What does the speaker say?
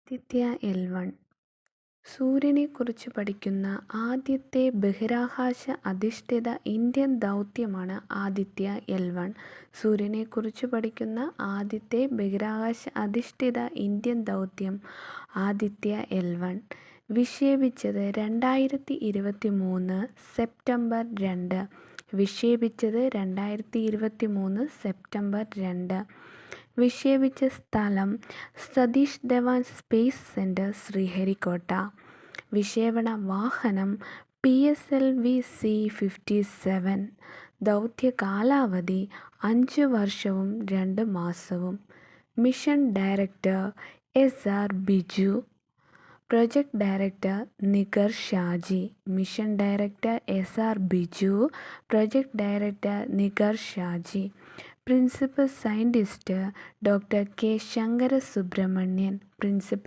Aditya L1 സൂര്യനെക്കുറിച്ച് പഠിക്കുന്ന ആദ്യത്തെ ബഹിരാകാശ അധിഷ്ഠിത ഇന്ത്യൻ ദൗത്യമാണ് ആദിത്യ L1. സൂര്യനെക്കുറിച്ച് പഠിക്കുന്ന ആദ്യത്തെ ബഹിരാകാശ അധിഷ്ഠിത ഇന്ത്യൻ ദൗത്യം ആദിത്യ L1. വിക്ഷേപിച്ചത് 2023 സെപ്റ്റംബർ 2. വിക്ഷേപിച്ചത് 2023 സെപ്റ്റംബർ 2. വിക്ഷേപിച്ച സ്ഥലം സതീഷ് ധവാൻ സ്പേസ് സെൻറ്റർ, ശ്രീഹരിക്കോട്ട. വിക്ഷേപണ വാഹനം PSLV-C-57. ദൗത്യ കാലാവധി 5 വർഷവും 2 മാസവും. Mission director SR Biju. Project director Nigar Shaji. Mission director SR Biju. Project director Nigar Shaji. Principal scientist doctor K. Sankara Subramanian. Principal